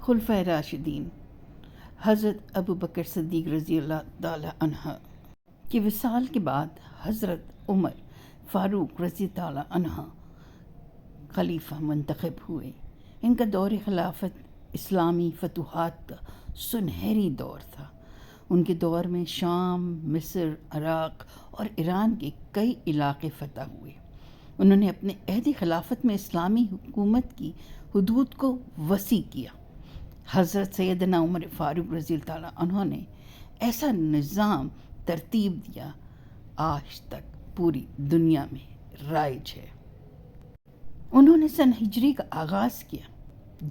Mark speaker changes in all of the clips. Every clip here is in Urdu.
Speaker 1: خلفائے راشدین حضرت ابو بکر صدیق رضی اللہ تعالی عنہ کی وصال کے بعد حضرت عمر فاروق رضی تعالی عنہ خلیفہ منتخب ہوئے۔ ان کا دور خلافت اسلامی فتوحات کا سنہری دور تھا۔ ان کے دور میں شام، مصر، عراق اور ایران کے کئی علاقے فتح ہوئے۔ انہوں نے اپنے عہد خلافت میں اسلامی حکومت کی حدود کو وسیع کیا۔ حضرت سیدنا عمر فاروق رضی اللہ تعالیٰ عنہ نے ایسا نظام ترتیب دیا آج تک پوری دنیا میں رائج ہے۔ انہوں نے سن ہجری کا آغاز کیا،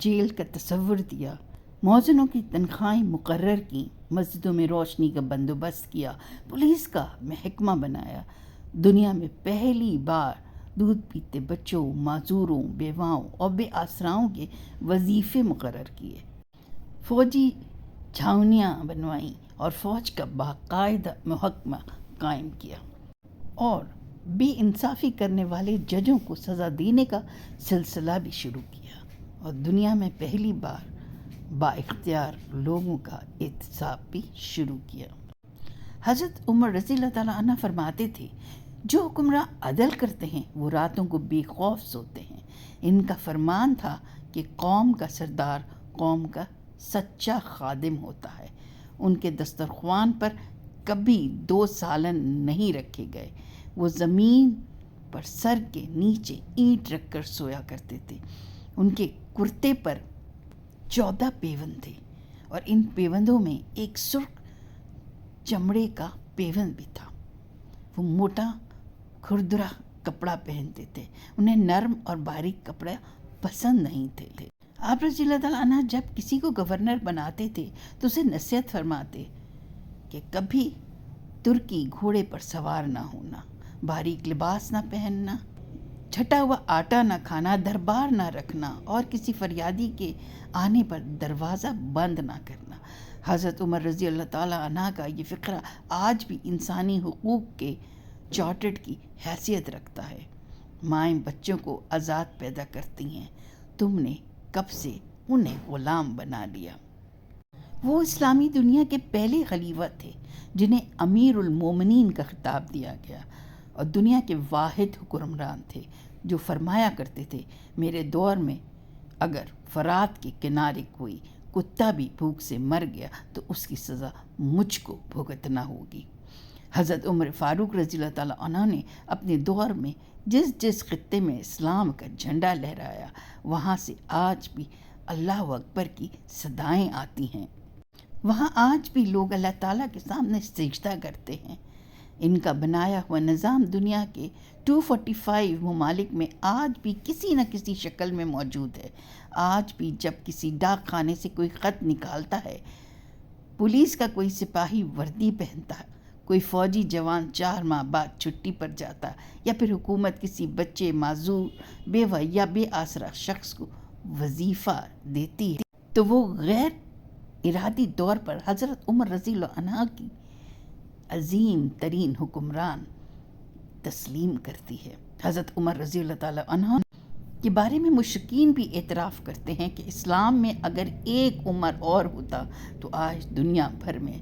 Speaker 1: جیل کا تصور دیا، مؤذنوں کی تنخواہیں مقرر کیں، مسجدوں میں روشنی کا بندوبست کیا، پولیس کا محکمہ بنایا، دنیا میں پہلی بار دودھ پیتے بچوں، معذوروں، بیواؤں اور بے آسراؤں کے وظیفے مقرر کیے، فوجی چھاؤنیاں بنوائیں اور فوج کا باقاعدہ محکمہ قائم کیا، اور بے انصافی کرنے والے ججوں کو سزا دینے کا سلسلہ بھی شروع کیا، اور دنیا میں پہلی بار با اختیار لوگوں کا احتساب بھی شروع کیا۔ حضرت عمر رضی اللہ تعالیٰ عنہ فرماتے تھے، جو حکمراں عدل کرتے ہیں وہ راتوں کو بے خوف سوتے ہیں۔ ان کا فرمان تھا کہ قوم کا سردار قوم کا سچا خادم ہوتا ہے۔ ان کے دسترخوان پر کبھی 2 سالن نہیں رکھے گئے۔ وہ زمین پر سر کے نیچے اینٹ رکھ کر سویا کرتے تھے۔ ان کے کرتے پر 14 پیوند تھے، اور ان پیوندوں میں ایک سرخ چمڑے کا پیوند بھی تھا۔ وہ موٹا کھردرا کپڑا پہنتے تھے، انہیں نرم اور باریک کپڑا پسند نہیں تھے۔ آپ رضی اللہ تعالیٰ عنہ جب کسی کو گورنر بناتے تھے تو اسے نصیحت فرماتے کہ کبھی ترکی گھوڑے پر سوار نہ ہونا، باریک لباس نہ پہننا، چھٹا ہوا آٹا نہ کھانا، دربار نہ رکھنا، اور کسی فریادی کے آنے پر دروازہ بند نہ کرنا۔ حضرت عمر رضی اللہ تعالیٰ عنہ کا یہ فقرہ آج بھی انسانی حقوق کے چارٹر کی حیثیت رکھتا ہے۔ مائیں بچوں کو آزاد پیدا کرتی ہیں، تم نے کب سے انہیں غلام بنا لیا۔ وہ اسلامی دنیا کے پہلے خلیفہ تھے جنہیں امیر المومنین کا خطاب دیا گیا، اور دنیا کے واحد حکمران تھے جو فرمایا کرتے تھے، میرے دور میں اگر فرات کے کنارے کوئی کتا بھی بھوک سے مر گیا تو اس کی سزا مجھ کو بھگتنا ہوگی۔ حضرت عمر فاروق رضی اللہ تعالیٰ عنہ نے اپنے دور میں جس خطے میں اسلام کا جھنڈا لہرایا، وہاں سے آج بھی اللہ اکبر کی صدائیں آتی ہیں۔ وہاں آج بھی لوگ اللہ تعالیٰ کے سامنے سجدہ کرتے ہیں۔ ان کا بنایا ہوا نظام دنیا کے 245 ممالک میں آج بھی کسی نہ کسی شکل میں موجود ہے۔ آج بھی جب کسی ڈاک خانے سے کوئی خط نکالتا ہے، پولیس کا کوئی سپاہی وردی پہنتا ہے، کوئی فوجی جوان 4 ماہ بعد چھٹی پر جاتا، یا پھر حکومت کسی بچے، معذور، بیوہ یا بے آسرا شخص کو وظیفہ دیتی ہے، تو وہ غیر ارادی طور پر حضرت عمر رضی اللہ عنہ کی عظیم ترین حکمران تسلیم کرتی ہے۔ حضرت عمر رضی اللہ تعالیٰ عنہ کے بارے میں مشرکین بھی اعتراف کرتے ہیں کہ اسلام میں اگر ایک عمر اور ہوتا تو آج دنیا بھر میں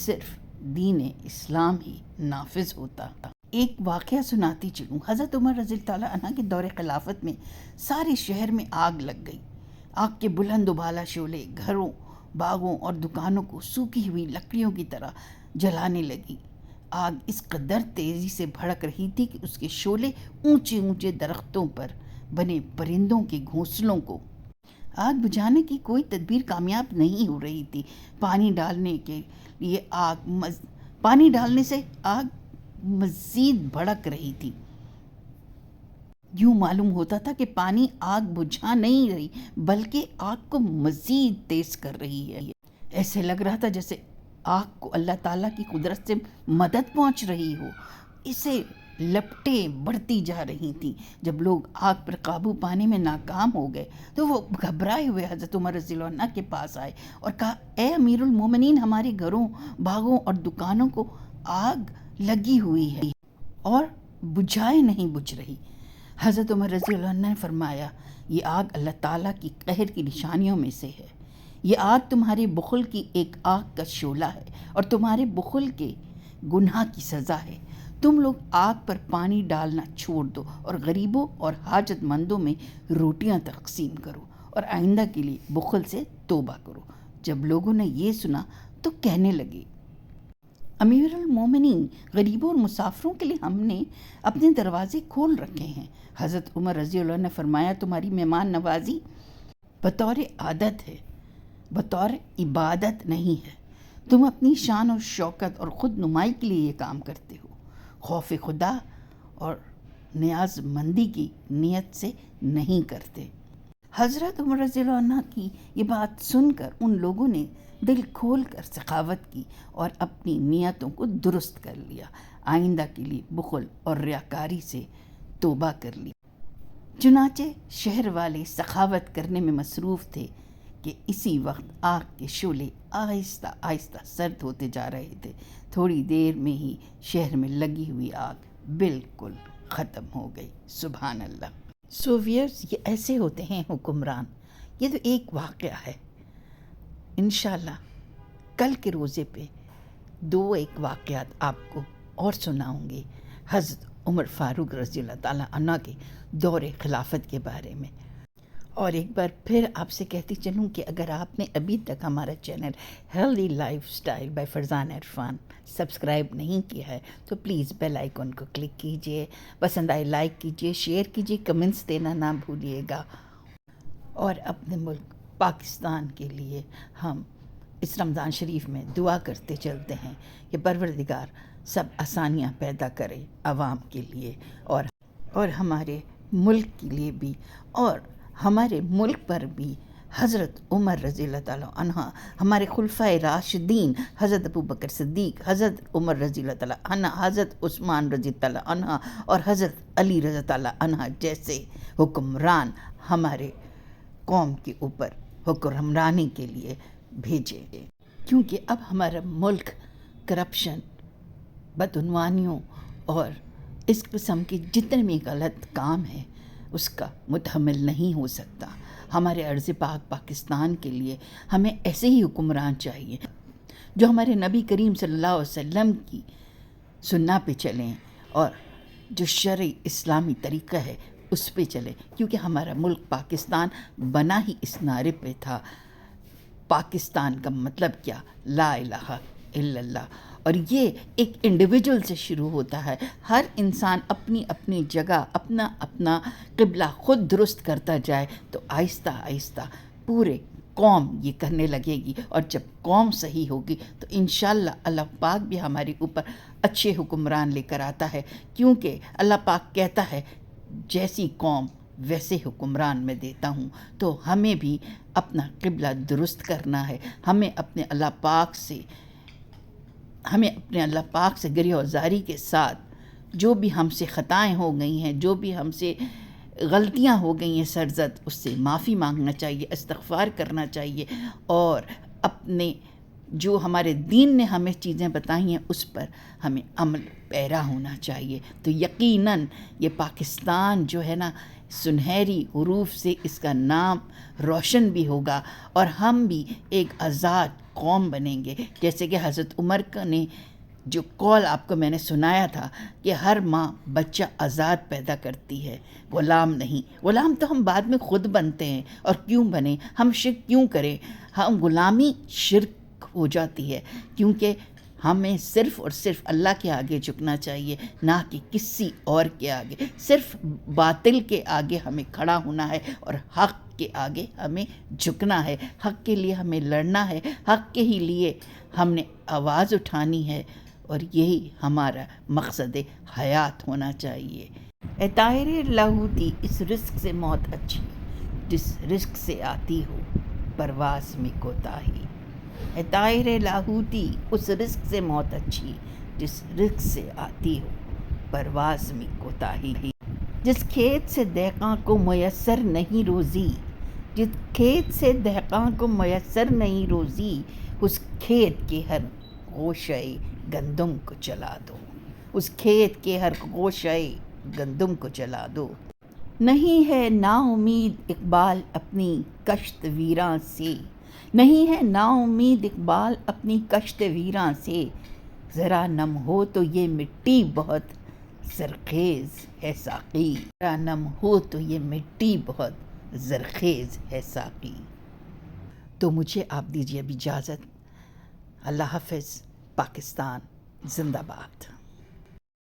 Speaker 1: صرف دین اسلام ہی نافذ ہوتا۔ ایک واقعہ سناتی چلوں۔ حضرت عمر رضی اللہ تعالیٰ عنہ کے دور خلافت میں سارے شہر میں آگ لگ گئی۔ آگ کے بلند و بالا شعلے گھروں، باغوں اور دکانوں کو سوکھی ہوئی لکڑیوں کی طرح جلانے لگی۔ آگ اس قدر تیزی سے بھڑک رہی تھی کہ اس کے شعلے اونچے اونچے درختوں پر بنے پرندوں کے گھونسلوں کو۔ آگ بجھانے کی کوئی تدبیر کامیاب نہیں ہو رہی تھی۔ پانی ڈالنے سے آگ مزید بھڑک رہی تھی۔ یوں معلوم ہوتا تھا کہ پانی آگ بجھا نہیں رہی بلکہ آگ کو مزید تیز کر رہی ہے۔ ایسے لگ رہا تھا جیسے آگ کو اللہ تعالیٰ کی قدرت سے مدد پہنچ رہی ہو۔ اسے لپٹیں بڑھتی جا رہی تھیں۔ جب لوگ آگ پر قابو پانے میں ناکام ہو گئے تو وہ گھبرائے ہوئے حضرت عمر رضی اللہ عنہ کے پاس آئے اور کہا، اے امیر المومنین، ہمارے گھروں، باغوں اور دکانوں کو آگ لگی ہوئی ہے اور بجھائے نہیں بجھ رہی۔ حضرت عمر رضی اللہ عنہ نے فرمایا، یہ آگ اللہ تعالیٰ کی قہر کی نشانیوں میں سے ہے۔ یہ آگ تمہارے بخل کی ایک آگ کا شعلہ ہے اور تمہارے بخل کے گناہ کی سزا ہے۔ تم لوگ آگ پر پانی ڈالنا چھوڑ دو اور غریبوں اور حاجت مندوں میں روٹیاں تقسیم کرو اور آئندہ کے لیے بخل سے توبہ کرو۔ جب لوگوں نے یہ سنا تو کہنے لگے، امیر المومنین، غریبوں اور مسافروں کے لیے ہم نے اپنے دروازے کھول رکھے ہیں۔ حضرت عمر رضی اللہ عنہ نے فرمایا، تمہاری مہمان نوازی بطور عادت ہے، بطور عبادت نہیں ہے۔ تم اپنی شان اور شوکت اور خود نمائی کے لیے یہ کام کرتے ہو، خوف خدا اور نیاز مندی کی نیت سے نہیں کرتے۔ حضرت عمر رضی اللہ عنہ کی یہ بات سن کر ان لوگوں نے دل کھول کر سخاوت کی اور اپنی نیتوں کو درست کر لیا، آئندہ کے لیے بخل اور ریاکاری سے توبہ کر لی۔ چنانچہ شہر والے سخاوت کرنے میں مصروف تھے کہ اسی وقت آگ کے شعلے آہستہ آہستہ سرد ہوتے جا رہے تھے۔ تھوڑی دیر میں ہی شہر میں لگی ہوئی آگ بالکل ختم ہو گئی۔ سبحان اللہ۔ ویئرز، یہ ایسے ہوتے ہیں حکمران۔ یہ تو ایک واقعہ ہے۔ انشاءاللہ کل کے روزے پہ ایک واقعات آپ کو اور سناؤں گی حضرت عمر فاروق رضی اللہ تعالیٰ عنہ کے دور خلافت کے بارے میں۔ اور ایک بار پھر آپ سے کہتی چلوں کہ اگر آپ نے ابھی تک ہمارا channel healthy life style by Farzan Irfan subscribe نہیں کیا ہے تو پلیز بیل آئیکن کو کلک کیجئے، پسند آئے لائک کیجئے، شیئر کیجئے، کمنٹس دینا نہ بھولیے گا۔ اور اپنے ملک پاکستان کے لیے ہم اس رمضان شریف میں دعا کرتے چلتے ہیں کہ پروردگار سب آسانیاں پیدا کرے عوام کے لیے اور ہمارے ملک کے لیے بھی، اور ہمارے ملک پر بھی حضرت عمر رضی اللہ تعالیٰ عنہ، ہمارے خلفائے راشدین حضرت ابوبکر صدیق، حضرت عمر رضی اللہ تعالیٰ عنہ، حضرت عثمان رضی اللہ عنہ اور حضرت علی رضی اللہ عنہ جیسے حکمران ہمارے قوم کے اوپر حکمرانی کے لیے بھیجے، کیونکہ اب ہمارا ملک کرپشن، بدعنوانیوں اور اس قسم کے جتنے بھی غلط کام ہیں اس کا متحمل نہیں ہو سکتا۔ ہمارے عرض پاک پاکستان کے لیے ہمیں ایسے ہی حکمران چاہیے جو ہمارے نبی کریم صلی اللہ علیہ وسلم کی سنت پہ چلیں اور جو شرعی اسلامی طریقہ ہے اس پہ چلیں، کیونکہ ہمارا ملک پاکستان بنا ہی اس نعرے پہ تھا، پاکستان کا مطلب کیا؟ لا الہ الا اللہ۔ اور یہ ایک انڈیویجول سے شروع ہوتا ہے۔ ہر انسان اپنی اپنی جگہ اپنا اپنا قبلہ خود درست کرتا جائے تو آہستہ آہستہ پورے قوم یہ کرنے لگے گی، اور جب قوم صحیح ہوگی تو انشاءاللہ اللہ پاک بھی ہمارے اوپر اچھے حکمران لے کر آتا ہے، کیونکہ اللہ پاک کہتا ہے جیسی قوم ویسے حکمران میں دیتا ہوں۔ تو ہمیں بھی اپنا قبلہ درست کرنا ہے، ہمیں اپنے اللہ پاک سے گریہ وزاری کے ساتھ جو بھی ہم سے خطائیں ہو گئی ہیں، جو بھی ہم سے غلطیاں ہو گئی ہیں سرزد، اس سے معافی مانگنا چاہیے، استغفار کرنا چاہیے، اور اپنے جو ہمارے دین نے ہمیں چیزیں بتائی ہیں اس پر ہمیں عمل پیرا ہونا چاہیے۔ تو یقیناً یہ پاکستان جو ہے نا، سنہری حروف سے اس کا نام روشن بھی ہوگا اور ہم بھی ایک آزاد قوم بنیں گے، جیسے کہ حضرت عمر نے جو قول آپ کو میں نے سنایا تھا کہ ہر ماں بچہ آزاد پیدا کرتی ہے، غلام نہیں۔ غلام تو ہم بعد میں خود بنتے ہیں، اور کیوں بنیں؟ ہم شرک کیوں کریں؟ ہم غلامی شرک ہو جاتی ہے، کیونکہ ہمیں صرف اور صرف اللہ کے آگے جھکنا چاہیے، نہ کہ کسی اور کے آگے۔ صرف باطل کے آگے ہمیں کھڑا ہونا ہے اور حق کے آگے ہمیں جھکنا ہے، حق کے لیے ہمیں لڑنا ہے، حق کے ہی لیے ہم نے آواز اٹھانی ہے، اور یہی ہمارا مقصد حیات ہونا چاہیے۔ اے طائر لاہوتی، اس رزق سے موت اچھی جس رزق سے آتی ہو پرواز میں کوتاہی۔ اے طائر لاہوتی، اس رزق سے موت اچھی جس رزق سے آتی ہو پرواز میں کوتاہی۔ جس کھیت سے دہقاں کو میسر نہیں روزی، جس کھیت سے دہقاں کو میسر نہیں روزی، اس کھیت کے ہر گوشے گندم کو جلا دو، اس کھیت کے ہر گوشے گندم کو جلا دو۔ نہیں ہے نا امید اقبال اپنی کشت ویراں سے، نہیں ہے نا امید اقبال اپنی کشت ویراں سے، ذرا نم ہو تو یہ مٹی بہت زرخیز ہے ساقی، ذرا نم ہو تو یہ مٹی بہت زرخیز ہے ساقی۔ تو مجھے آپ دیجیے اب اجازت۔ اللہ حافظ۔ پاکستان زندہ باد۔